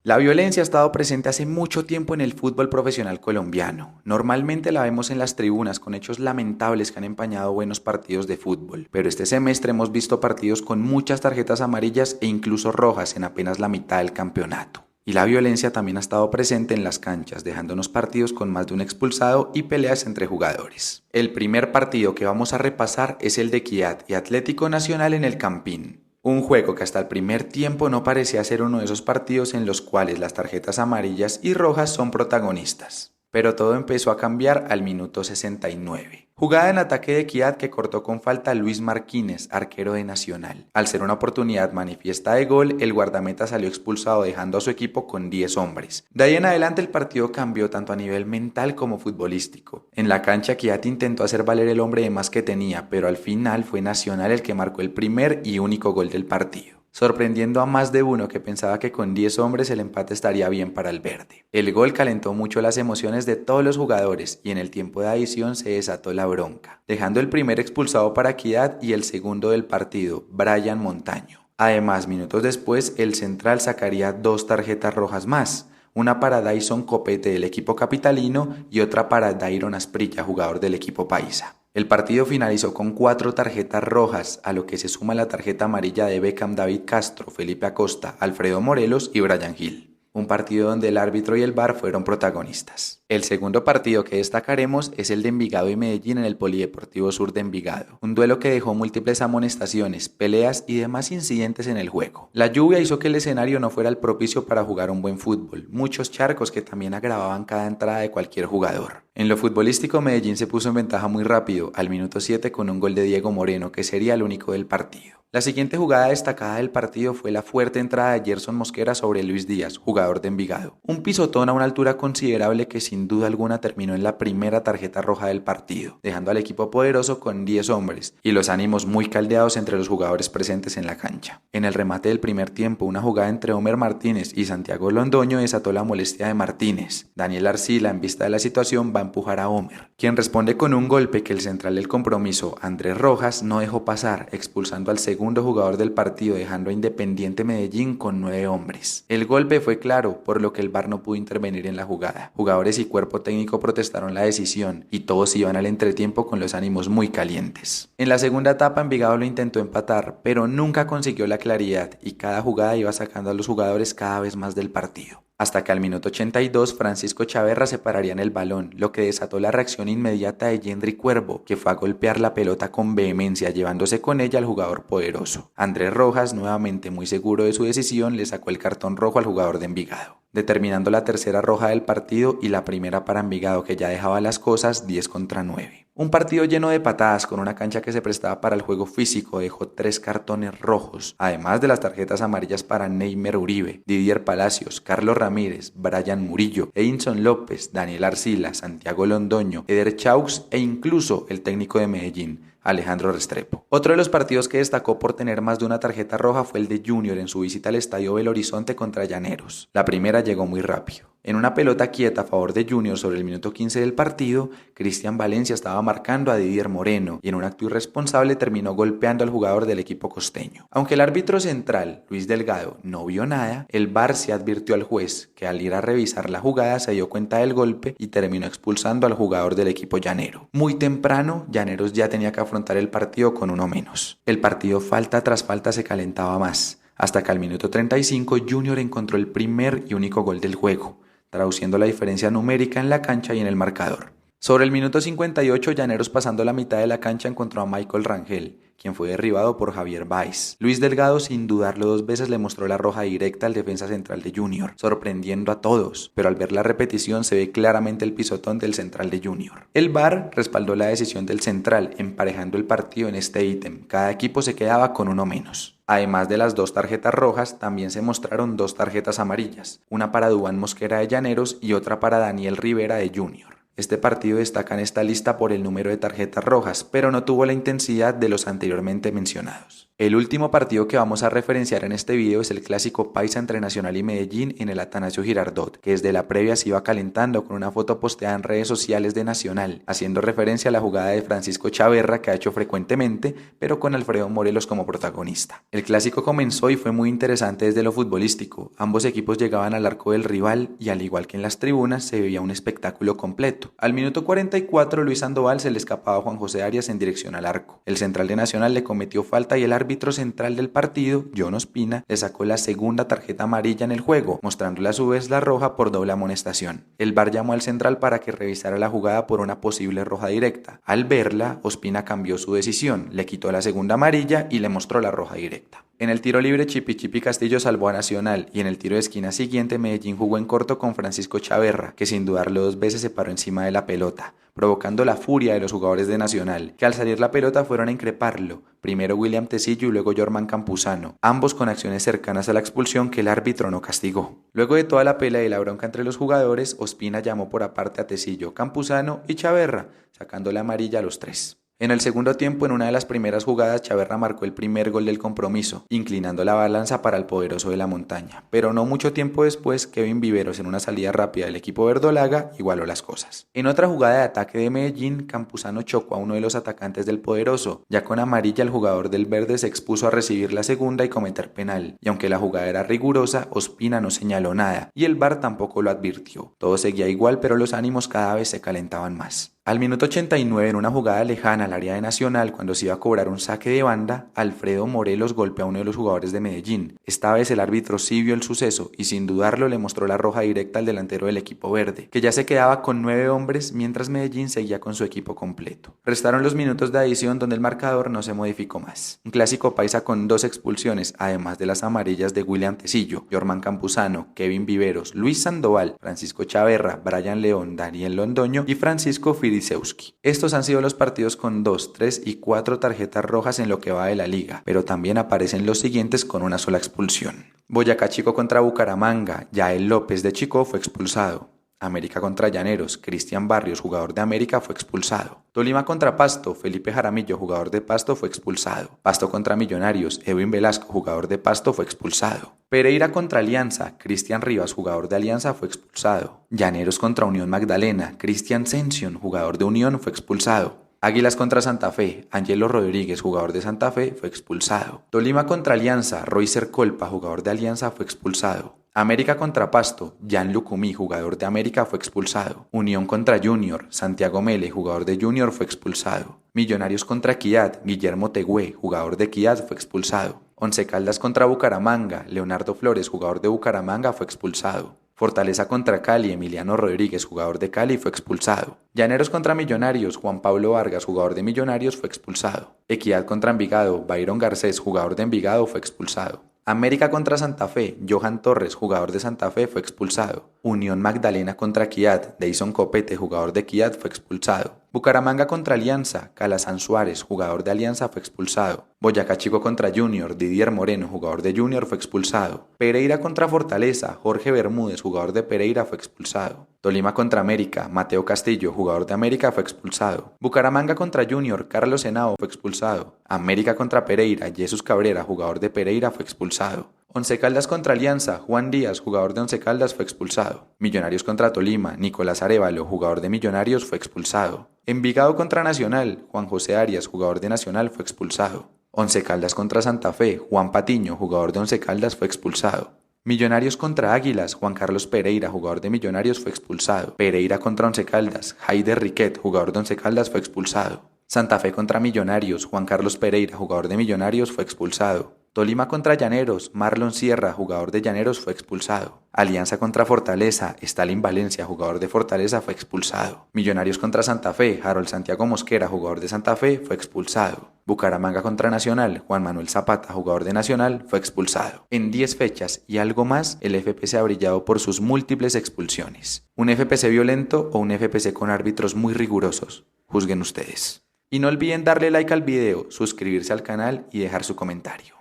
La violencia ha estado presente hace mucho tiempo en el fútbol profesional colombiano. Normalmente la vemos en las tribunas con hechos lamentables que han empañado buenos partidos de fútbol, pero este semestre hemos visto partidos con muchas tarjetas amarillas e incluso rojas en apenas la mitad del campeonato. Y la violencia también ha estado presente en las canchas, dejándonos partidos con más de un expulsado y peleas entre jugadores. El primer partido que vamos a repasar es el de Equidad y Atlético Nacional en el Campín. Un juego que hasta el primer tiempo no parecía ser uno de esos partidos en los cuales las tarjetas amarillas y rojas son protagonistas. Pero todo empezó a cambiar al minuto 69. Jugada en ataque de Equidad que cortó con falta a Luis Marquínez, arquero de Nacional. Al ser una oportunidad manifiesta de gol, el guardameta salió expulsado dejando a su equipo con 10 hombres. De ahí en adelante el partido cambió tanto a nivel mental como futbolístico. En la cancha Equidad intentó hacer valer el hombre de más que tenía, pero al final fue Nacional el que marcó el primer y único gol del partido, sorprendiendo a más de uno que pensaba que con 10 hombres el empate estaría bien para el verde. El gol calentó mucho las emociones de todos los jugadores y en el tiempo de adición se desató la bronca, dejando el primer expulsado para Equidad y el segundo del partido, Brian Montaño. Además, minutos después, el central sacaría 2 tarjetas rojas más, una para Dyson Copete del equipo capitalino y otra para Dairon Asprilla, jugador del equipo paisa. El partido finalizó con 4 tarjetas rojas, a lo que se suma la tarjeta amarilla de Beckham, David Castro, Felipe Acosta, Alfredo Morelos y Brian Gil. Un partido donde el árbitro y el VAR fueron protagonistas. El segundo partido que destacaremos es el de Envigado y Medellín en el Polideportivo Sur de Envigado, un duelo que dejó múltiples amonestaciones, peleas y demás incidentes en el juego. La lluvia hizo que el escenario no fuera el propicio para jugar un buen fútbol, muchos charcos que también agravaban cada entrada de cualquier jugador. En lo futbolístico, Medellín se puso en ventaja muy rápido, al minuto 7 con un gol de Diego Moreno, que sería el único del partido. La siguiente jugada destacada del partido fue la fuerte entrada de Gerson Mosquera sobre Luis Díaz, jugador de Envigado. Un pisotón a una altura considerable que sin duda alguna terminó en la primera tarjeta roja del partido, dejando al equipo poderoso con 10 hombres y los ánimos muy caldeados entre los jugadores presentes en la cancha. En el remate del primer tiempo, una jugada entre Homer Martínez y Santiago Londoño desató la molestia de Martínez. Daniel Arcila, en vista de la situación, va a empujar a Homer, quien responde con un golpe que el central del compromiso, Andrés Rojas, no dejó pasar, expulsando al segundo jugador del partido, dejando a Independiente Medellín con 9 hombres. El golpe fue claro, por lo que el VAR no pudo intervenir en la jugada. Jugadores y cuerpo técnico protestaron la decisión y todos iban al entretiempo con los ánimos muy calientes. En la segunda etapa Envigado lo intentó empatar, pero nunca consiguió la claridad y cada jugada iba sacando a los jugadores cada vez más del partido. Hasta que al minuto 82 Francisco Chaverra separaría en el balón, lo que desató la reacción inmediata de Yendry Cuervo, que fue a golpear la pelota con vehemencia, llevándose con ella al jugador poderoso. Andrés Rojas, nuevamente muy seguro de su decisión, le sacó el cartón rojo al jugador de Envigado, determinando la tercera roja del partido y la primera para Envigado, que ya dejaba las cosas 10 contra 9. Un partido lleno de patadas con una cancha que se prestaba para el juego físico dejó 3 cartones rojos, además de las tarjetas amarillas para Neymer Uribe, Didier Palacios, Carlos Ramírez, Brian Murillo, Edinson López, Daniel Arcila, Santiago Londoño, Eder Chaux e incluso el técnico de Medellín, Alejandro Restrepo. Otro de los partidos que destacó por tener más de una tarjeta roja fue el de Junior en su visita al estadio Belo Horizonte contra Llaneros. La primera llegó muy rápido. En una pelota quieta a favor de Junior sobre el minuto 15 del partido, Cristian Valencia estaba marcando a Didier Moreno y en un acto irresponsable terminó golpeando al jugador del equipo costeño. Aunque el árbitro central, Luis Delgado, no vio nada, el VAR se advirtió al juez, que al ir a revisar la jugada se dio cuenta del golpe y terminó expulsando al jugador del equipo llanero. Muy temprano, Llaneros ya tenía que afrontar el partido con uno menos. El partido falta tras falta se calentaba más, hasta que al minuto 35 Junior encontró el primer y único gol del juego, traduciendo la diferencia numérica en la cancha y en el marcador. Sobre el minuto 58, Llaneros pasando la mitad de la cancha encontró a Michael Rangel, quien fue derribado por Javier Báez. Luis Delgado, sin dudarlo 2 veces, le mostró la roja directa al defensa central de Junior, sorprendiendo a todos, pero al ver la repetición se ve claramente el pisotón del central de Junior. El VAR respaldó la decisión del central, emparejando el partido en este ítem. Cada equipo se quedaba con uno menos. Además de las 2 tarjetas rojas, también se mostraron 2 tarjetas amarillas, una para Duván Mosquera de Llaneros y otra para Daniel Rivera de Junior. Este partido destaca en esta lista por el número de tarjetas rojas, pero no tuvo la intensidad de los anteriormente mencionados. El último partido que vamos a referenciar en este video es el clásico paisa entre Nacional y Medellín en el Atanasio Girardot, que desde la previa se iba calentando con una foto posteada en redes sociales de Nacional, haciendo referencia a la jugada de Francisco Chaverra que ha hecho frecuentemente, pero con Alfredo Morelos como protagonista. El clásico comenzó y fue muy interesante desde lo futbolístico. Ambos equipos llegaban al arco del rival y al igual que en las tribunas se veía un espectáculo completo. Al minuto 44 Luis Sandoval se le escapaba a Juan José Arias en dirección al arco. El central de Nacional le cometió falta y el árbitro central del partido, John Ospina, le sacó la segunda tarjeta amarilla en el juego, mostrándole a su vez la roja por doble amonestación. El VAR llamó al central para que revisara la jugada por una posible roja directa. Al verla, Ospina cambió su decisión, le quitó la segunda amarilla y le mostró la roja directa. En el tiro libre Chipi Castillo salvó a Nacional y en el tiro de esquina siguiente Medellín jugó en corto con Francisco Chaverra, que sin dudarlo 2 veces se paró encima de la pelota, provocando la furia de los jugadores de Nacional, que al salir la pelota fueron a increparlo, primero William Tecillo y luego Jorman Campuzano, ambos con acciones cercanas a la expulsión que el árbitro no castigó. Luego de toda la pelea y la bronca entre los jugadores, Ospina llamó por aparte a Tecillo, Campuzano y Chaverra, sacando la amarilla a los 3. En el segundo tiempo, en una de las primeras jugadas, Chaverra marcó el primer gol del compromiso, inclinando la balanza para el poderoso de la montaña. Pero no mucho tiempo después, Kevin Viveros, en una salida rápida del equipo verdolaga, igualó las cosas. En otra jugada de ataque de Medellín, Campuzano chocó a uno de los atacantes del poderoso. Ya con amarilla, el jugador del verde se expuso a recibir la segunda y cometer penal. Y aunque la jugada era rigurosa, Ospina no señaló nada, y el VAR tampoco lo advirtió. Todo seguía igual, pero los ánimos cada vez se calentaban más. Al minuto 89, en una jugada lejana al área de Nacional, cuando se iba a cobrar un saque de banda, Alfredo Morelos golpeó a uno de los jugadores de Medellín. Esta vez el árbitro sí vio el suceso y sin dudarlo le mostró la roja directa al delantero del equipo verde, que ya se quedaba con 9 hombres mientras Medellín seguía con su equipo completo. Restaron los minutos de adición donde el marcador no se modificó más. Un clásico paisa con 2 expulsiones, además de las amarillas de William Tecillo, Jorman Campuzano, Kevin Viveros, Luis Sandoval, Francisco Chaverra, Brian León, Daniel Londoño y Francisco Firisewski. Estos han sido los partidos con 2, 3 y 4 tarjetas rojas en lo que va de la liga, pero también aparecen los siguientes con una sola expulsión. Boyacá Chico contra Bucaramanga, Yael López de Chico fue expulsado. América contra Llaneros, Cristian Barrios, jugador de América, fue expulsado. Tolima contra Pasto, Felipe Jaramillo, jugador de Pasto, fue expulsado. Pasto contra Millonarios, Edwin Velasco, jugador de Pasto, fue expulsado. Pereira contra Alianza, Cristian Rivas, jugador de Alianza, fue expulsado. Llaneros contra Unión Magdalena, Cristian Sension, jugador de Unión, fue expulsado. Águilas contra Santa Fe, Angelo Rodríguez, jugador de Santa Fe, fue expulsado. Tolima contra Alianza, Roycer Colpa, jugador de Alianza, fue expulsado. América contra Pasto, Jan Lucumí, jugador de América, fue expulsado. Unión contra Junior, Santiago Mele, jugador de Junior, fue expulsado. Millonarios contra Equidad, Guillermo Tegüé, jugador de Equidad, fue expulsado. Once Caldas contra Bucaramanga, Leonardo Flores, jugador de Bucaramanga, fue expulsado. Fortaleza contra Cali, Emiliano Rodríguez, jugador de Cali, fue expulsado. Llaneros contra Millonarios, Juan Pablo Vargas, jugador de Millonarios, fue expulsado. Equidad contra Envigado, Byron Garcés, jugador de Envigado, fue expulsado. América contra Santa Fe, Johan Torres, jugador de Santa Fe, fue expulsado. Unión Magdalena contra Equidad, Deison Copete, jugador de Equidad, fue expulsado. Bucaramanga contra Alianza, Calazán Suárez, jugador de Alianza, fue expulsado. Boyacá Chico contra Junior, Didier Moreno, jugador de Junior, fue expulsado. Pereira contra Fortaleza, Jorge Bermúdez, jugador de Pereira, fue expulsado. Tolima contra América, Mateo Castillo, jugador de América, fue expulsado. Bucaramanga contra Junior, Carlos Henao, fue expulsado. América contra Pereira, Jesús Cabrera, jugador de Pereira, fue expulsado. Once Caldas contra Alianza, Juan Díaz, jugador de Once Caldas, fue expulsado. Millonarios contra Tolima, Nicolás Arévalo, jugador de Millonarios, fue expulsado. Envigado contra Nacional, Juan José Arias, jugador de Nacional, fue expulsado. Once Caldas contra Santa Fe, Juan Patiño, jugador de Once Caldas, fue expulsado. Millonarios contra Águilas, Juan Carlos Pereira, jugador de Millonarios, fue expulsado. Pereira contra Once Caldas, Haider Riquet, jugador de Once Caldas, fue expulsado. Santa Fe contra Millonarios, Juan Carlos Pereira, jugador de Millonarios, fue expulsado. Tolima contra Llaneros, Marlon Sierra, jugador de Llaneros, fue expulsado. Alianza contra Fortaleza, Stalin Valencia, jugador de Fortaleza, fue expulsado. Millonarios contra Santa Fe, Harold Santiago Mosquera, jugador de Santa Fe, fue expulsado. Bucaramanga contra Nacional, Juan Manuel Zapata, jugador de Nacional, fue expulsado. En 10 fechas y algo más, el FPC ha brillado por sus múltiples expulsiones. ¿Un FPC violento o un FPC con árbitros muy rigurosos? Juzguen ustedes. Y no olviden darle like al video, suscribirse al canal y dejar su comentario.